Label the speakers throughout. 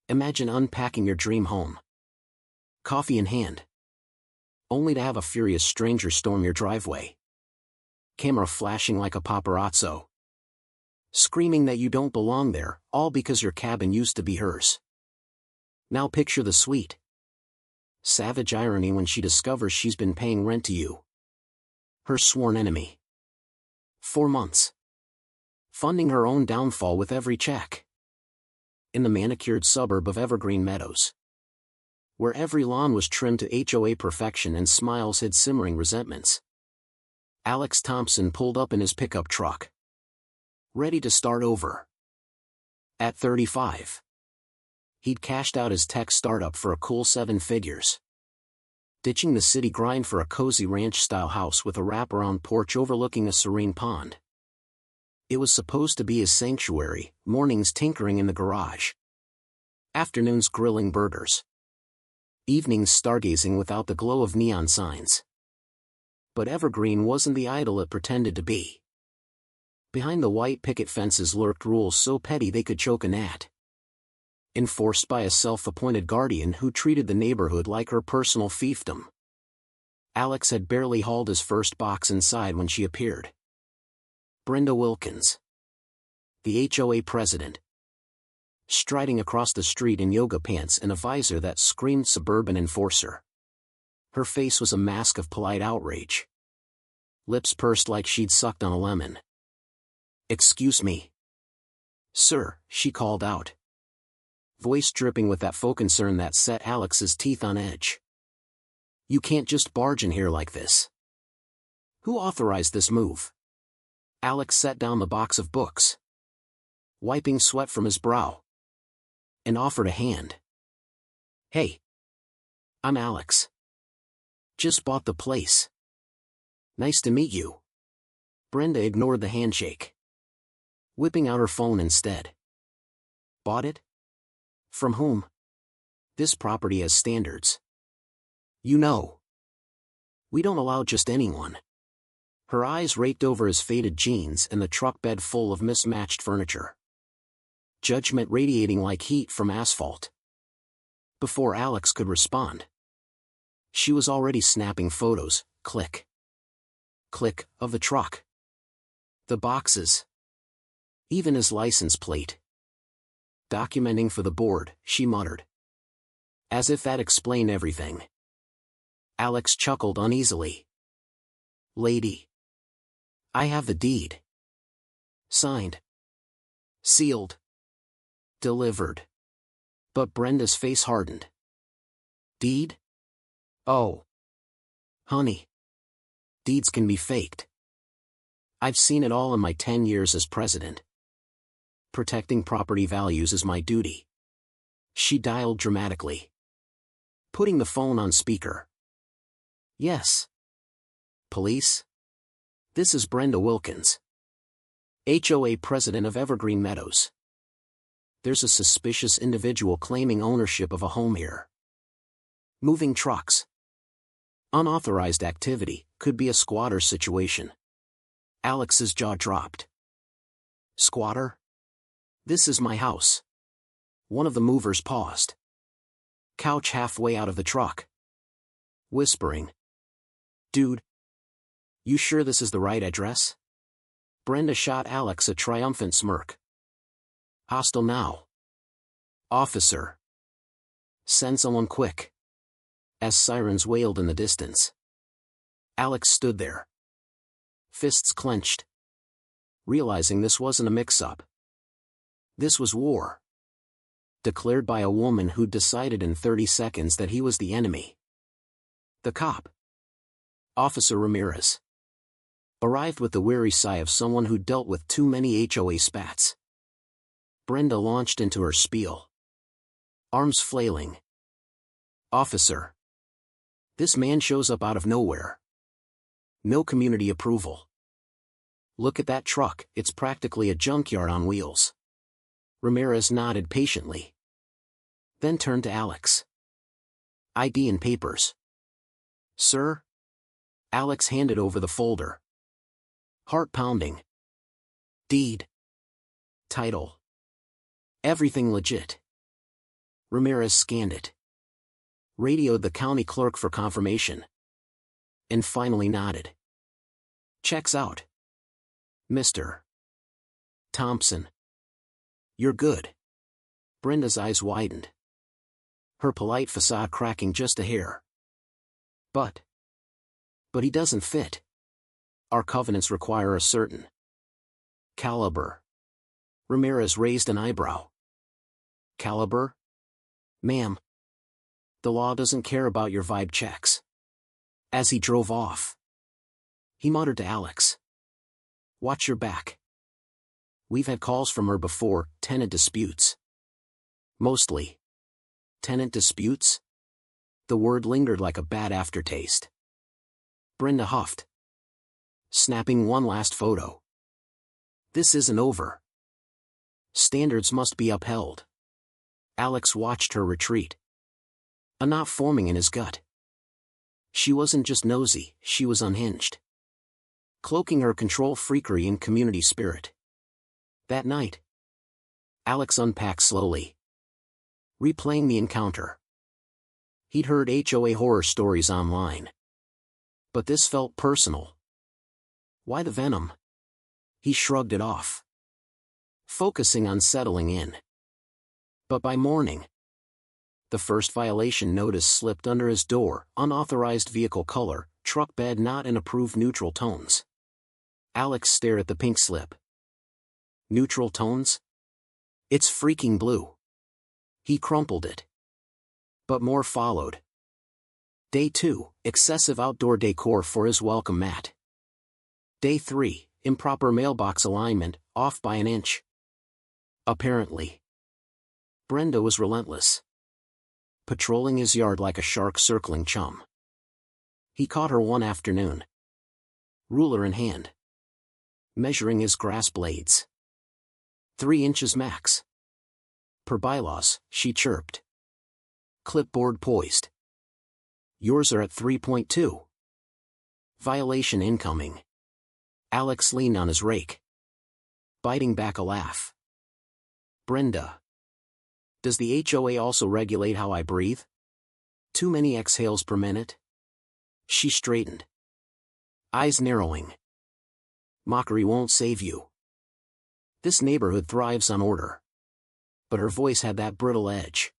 Speaker 1: Imagine unpacking your dream home. Coffee in hand. Only to have a furious stranger storm your driveway. Camera flashing like a paparazzo. Screaming that you don't belong there, all because your cabin used to be hers. Now picture the sweet, savage irony when she discovers she's been paying rent to you, her sworn enemy. 4 months. Funding her own downfall with every check. In the manicured suburb of Evergreen Meadows, where every lawn was trimmed to HOA perfection and smiles hid simmering resentments, Alex Thompson pulled up in his pickup truck, ready to start over. At 35, he'd cashed out his tech startup for a cool 7 figures, ditching the city grind for a cozy ranch-style house with a wraparound porch overlooking a serene pond. It was supposed to be his sanctuary, mornings tinkering in the garage, afternoons grilling burgers, evenings stargazing without the glow of neon signs. But Evergreen wasn't the idol it pretended to be. Behind the white picket fences lurked rules so petty they could choke a gnat, enforced by a self-appointed guardian who treated the neighborhood like her personal fiefdom. Alex had barely hauled his first box inside when she appeared. Brenda Wilkins, the HOA president, striding across the street in yoga pants and a visor that screamed suburban enforcer. Her face was a mask of polite outrage, lips pursed like she'd sucked on a lemon. "Excuse me, sir," she called out, voice dripping with that faux concern that set Alex's teeth on edge. "You can't just barge in here like this. Who authorized this move?" Alex set down the box of books, wiping sweat from his brow, and offered a hand. "Hey, I'm Alex. Just bought the place. Nice to meet you." Brenda ignored the handshake, whipping out her phone instead. "Bought it? From whom? This property has standards. You know. We don't allow just anyone." Her eyes raked over his faded jeans and the truck bed full of mismatched furniture, judgment radiating like heat from asphalt. Before Alex could respond, she was already snapping photos, click, click, of the truck, the boxes, even his license plate. "Documenting for the board," she muttered, as if that explained everything. Alex chuckled uneasily. "Lady, I have the deed. Signed, sealed, delivered." But Brenda's face hardened. "Deed? Oh, honey, deeds can be faked. I've seen it all in my 10 years as president. Protecting property values is my duty." She dialed dramatically, putting the phone on speaker. "Yes. Police? This is Brenda Wilkins, HOA president of Evergreen Meadows. There's a suspicious individual claiming ownership of a home here. Moving trucks. Unauthorized activity, could be a squatter situation." Alex's jaw dropped. "Squatter? This is my house." One of the movers paused, couch halfway out of the truck, whispering, "Dude, you sure this is the right address?" Brenda shot Alex a triumphant smirk. "Hostile now. Officer. Send someone quick." As sirens wailed in the distance, Alex stood there, fists clenched, realizing this wasn't a mix-up. This was war, declared by a woman who'd decided in 30 seconds that he was the enemy. The cop, Officer Ramirez, arrived with the weary sigh of someone who'd dealt with too many HOA spats. Brenda launched into her spiel, arms flailing. "Officer, this man shows up out of nowhere. No community approval. Look at that truck, it's practically a junkyard on wheels." Ramirez nodded patiently, then turned to Alex. "ID and papers." "Sir?" Alex handed over the folder, heart pounding. "Deed. Title. Everything legit." Ramirez scanned it. Radioed the county clerk for confirmation. And finally nodded. Checks out. Mr. Thompson. You're good. Brenda's eyes widened. Her polite facade cracking just a hair. But he doesn't fit. Our covenants require a certain caliber. Ramirez raised an eyebrow. Caliber? Ma'am. The law doesn't care about your vibe checks. As he drove off, he muttered to Alex. Watch your back. We've had calls from her before, tenant disputes. Mostly. Tenant disputes? The word lingered like a bad aftertaste. Brenda huffed. Snapping one last photo. This isn't over. Standards must be upheld. Alex watched her retreat. A knot forming in his gut. She wasn't just nosy, she was unhinged. Cloaking her control freakery in community spirit. That night, Alex unpacked slowly. Replaying the encounter. He'd heard HOA horror stories online. But this felt personal. Why the venom? He shrugged it off. Focusing on settling in. But by morning, the first violation notice slipped under his door, unauthorized vehicle color, truck bed not in approved neutral tones. Alex stared at the pink slip. Neutral tones? It's freaking blue. He crumpled it. But more followed. Day 2, excessive outdoor decor for his welcome mat. Day 3, improper mailbox alignment, off by an inch. Apparently. Brenda was relentless. Patrolling his yard like a shark circling chum. He caught her one afternoon. Ruler in hand. Measuring his grass blades. 3 inches max. Per bylaws, she chirped. Clipboard poised. Yours are at 3.2. Violation incoming. Alex leaned on his rake. Biting back a laugh. Brenda. Does the HOA also regulate how I breathe? Too many exhales per minute? She straightened. Eyes narrowing. Mockery won't save you. This neighborhood thrives on order. But her voice had that brittle edge.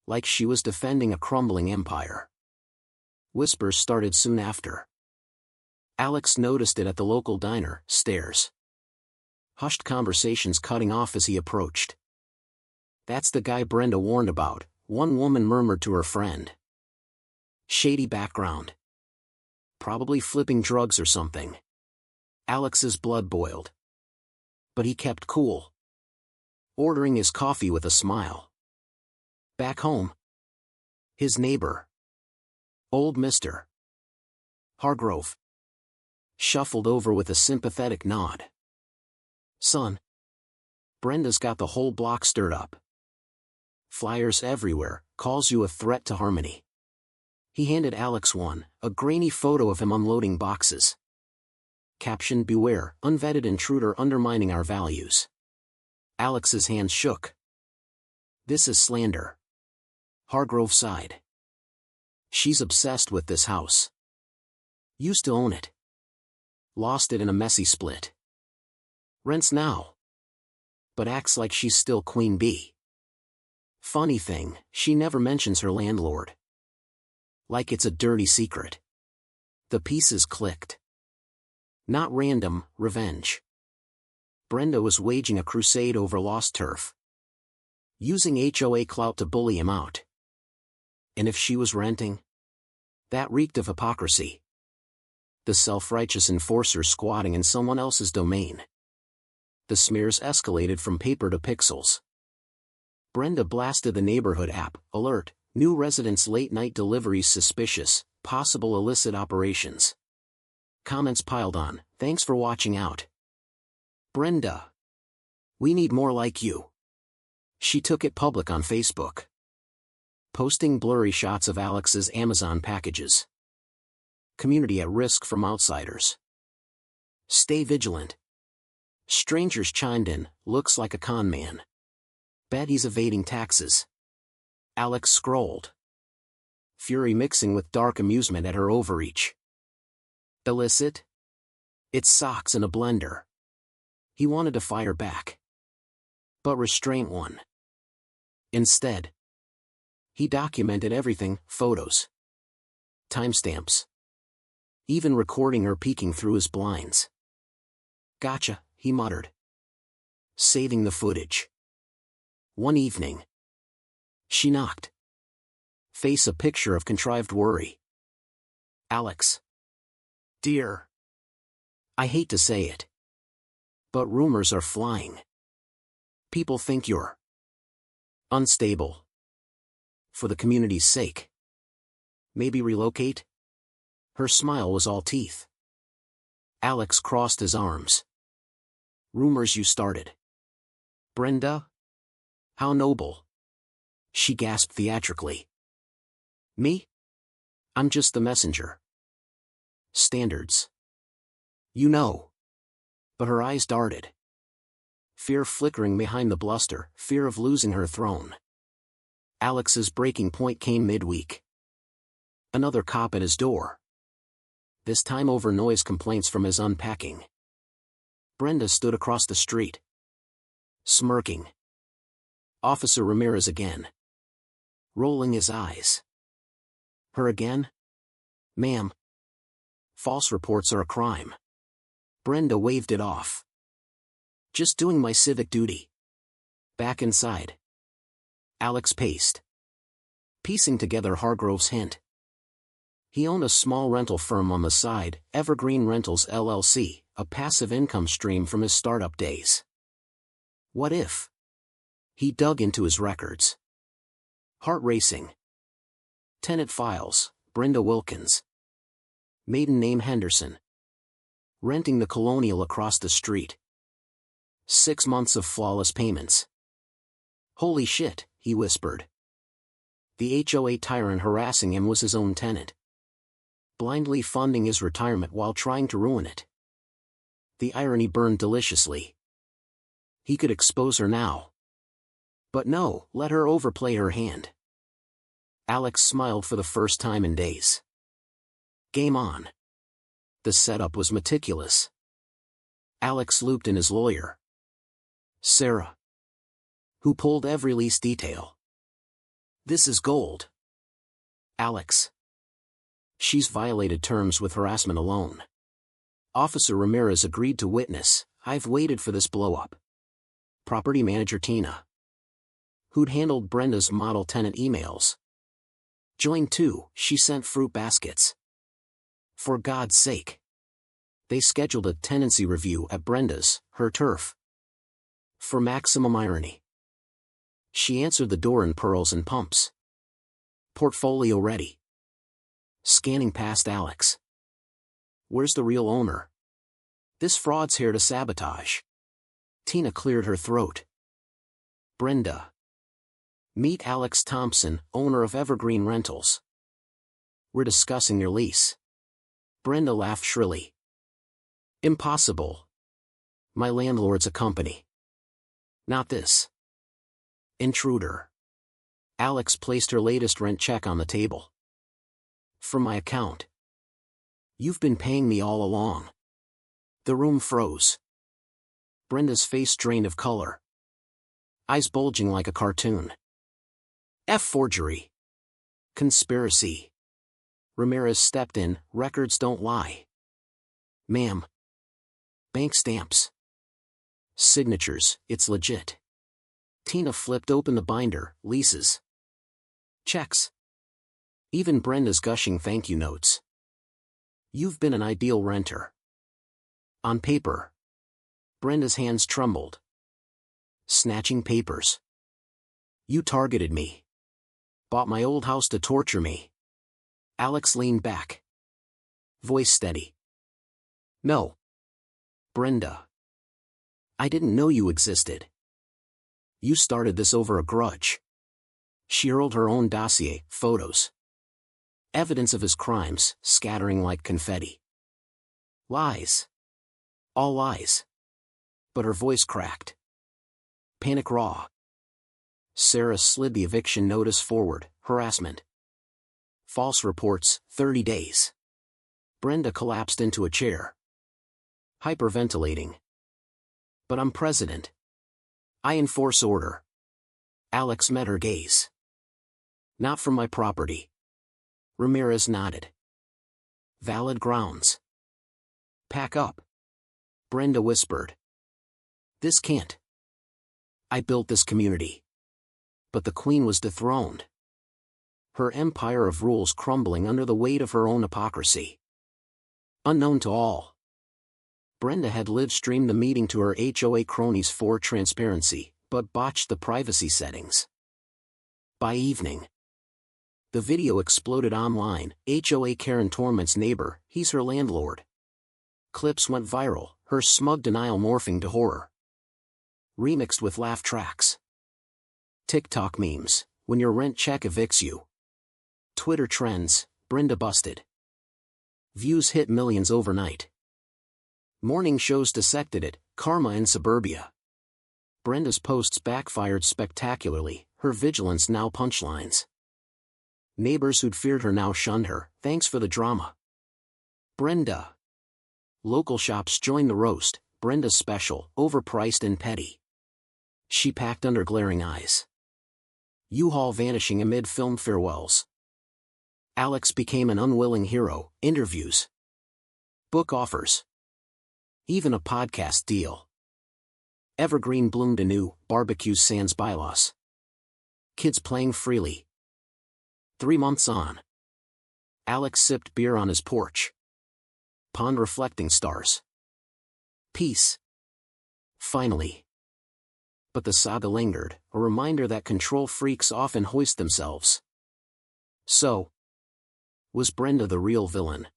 Speaker 1: Like she was defending a crumbling empire. Whispers started soon after. Alex noticed it at the local diner, Stairs. Hushed conversations cutting off as he approached. That's the guy Brenda warned about, one woman murmured to her friend. Shady background. Probably flipping drugs or something. Alex's blood boiled. But he kept cool. Ordering his coffee with a smile. Back home. His neighbor. Old Mr. Hargrove. Shuffled over with a sympathetic nod. Son. Brenda's got the whole block stirred up. Flyers everywhere, calls you a threat to harmony. He handed Alex one, a grainy photo of him unloading boxes. Caption: Beware, unvetted intruder undermining our values. Alex's hands shook. This is slander. Hargrove sighed. She's obsessed with this house. Used to own it. Lost it in a messy split. Rents now. But acts like she's still queen bee. Funny thing, she never mentions her landlord. Like it's a dirty secret. The pieces clicked. Not random, revenge. Brenda was waging a crusade over lost turf. Using HOA clout to bully him out. And if she was renting? That reeked of hypocrisy. The self-righteous enforcer squatting in someone else's domain. The smears escalated from paper to pixels. Brenda blasted the neighborhood app, alert, new residents late-night deliveries suspicious, possible illicit operations. Comments piled on, thanks for watching out. Brenda. We need more like you. She took it public on Facebook. Posting blurry shots of Alex's Amazon packages. Community at risk from outsiders. Stay vigilant. Strangers chimed in, looks like a con man. Bet he's evading taxes. Alex scrolled, fury mixing with dark amusement at her overreach. Illicit? It's socks in a blender. He wanted to fire back, but restraint won. Instead, he documented everything: photos, timestamps, even recording her peeking through his blinds. Gotcha, he muttered, saving the footage. One evening, she knocked, face a picture of contrived worry. Alex. Dear. I hate to say it, but rumors are flying. People think you're unstable. For the community's sake, maybe relocate? Her smile was all teeth. Alex crossed his arms. Rumors you started. Brenda? How noble. She gasped theatrically. Me? I'm just the messenger. Standards. You know. But her eyes darted. Fear flickering behind the bluster, fear of losing her throne. Alex's breaking point came midweek. Another cop at his door. This time over noise complaints from his unpacking. Brenda stood across the street, smirking. Officer Ramirez again. Rolling his eyes. Her again? Ma'am. False reports are a crime. Brenda waved it off. Just doing my civic duty. Back inside. Alex paced, piecing together Hargrove's hint. He owned a small rental firm on the side, Evergreen Rentals LLC, a passive income stream from his startup days. What if? He dug into his records. Heart racing. Tenant files, Brenda Wilkins. Maiden name Henderson. Renting the Colonial across the street. 6 months of flawless payments. Holy shit, he whispered. The HOA tyrant harassing him was his own tenant. Blindly funding his retirement while trying to ruin it. The irony burned deliciously. He could expose her now. But no, let her overplay her hand. Alex smiled for the first time in days. Game on. The setup was meticulous. Alex looped in his lawyer, Sarah, who pulled every lease detail. This is gold. Alex. She's violated terms with harassment alone. Officer Ramirez agreed to witness. I've waited for this blow-up. Property manager Tina, who'd handled Brenda's model tenant emails, joined too. She sent fruit baskets. For God's sake. They scheduled a tenancy review at Brenda's, her turf. For maximum irony, she answered the door in pearls and pumps. Portfolio ready. Scanning past Alex. Where's the real owner? This fraud's here to sabotage. Tina cleared her throat. Brenda. Meet Alex Thompson, owner of Evergreen Rentals. We're discussing your lease. Brenda laughed shrilly. Impossible. My landlord's a company. Not this. Intruder. Alex placed her latest rent check on the table. From my account. You've been paying me all along. The room froze. Brenda's face drained of color. Eyes bulging like a cartoon. Forgery. Conspiracy. Ramirez stepped in. Records don't lie. Ma'am. Bank stamps. Signatures, it's legit. Tina flipped open the binder. Leases. Checks. Even Brenda's gushing thank you notes. You've been an ideal renter. On paper. Brenda's hands trembled. Snatching papers. You targeted me. Bought my old house to torture me. Alex leaned back. Voice steady. No. Brenda. I didn't know you existed. You started this over a grudge. She hurled her own dossier, photos. Evidence of his crimes, scattering like confetti. Lies. All lies. But her voice cracked. Panic raw. Sarah slid the eviction notice forward. Harassment. False reports, 30 days. Brenda collapsed into a chair. Hyperventilating. But I'm president. I enforce order. Alex met her gaze. Not from my property. Ramirez nodded. Valid grounds. Pack up. Brenda whispered. This can't. I built this community. But the queen was dethroned. Her empire of rules crumbling under the weight of her own hypocrisy. Unknown to all, Brenda had live-streamed the meeting to her HOA cronies for transparency, but botched the privacy settings. By evening, the video exploded online. HOA Karen torments neighbor, he's her landlord. Clips went viral, her smug denial morphing to horror. Remixed with laugh tracks. TikTok memes, when your rent check evicts you. Twitter trends, Brenda busted. Views hit millions overnight. Morning shows dissected it, karma in suburbia. Brenda's posts backfired spectacularly, her vigilance now punchlines. Neighbors who'd feared her now shunned her, thanks for the drama. Brenda. Local shops joined the roast, Brenda's special, overpriced and petty. She packed under glaring eyes. U-Haul vanishing amid film farewells. Alex became an unwilling hero, interviews. Book offers. Even a podcast deal. Evergreen bloomed anew, barbecues sans bylaws. Kids playing freely. 3 months on. Alex sipped beer on his porch. Pond reflecting stars. Peace. Finally. But the saga lingered, a reminder that control freaks often hoist themselves. So, was Brenda the real villain?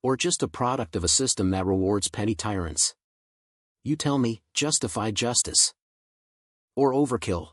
Speaker 1: Or just a product of a system that rewards petty tyrants? You tell me, justified justice. Or overkill,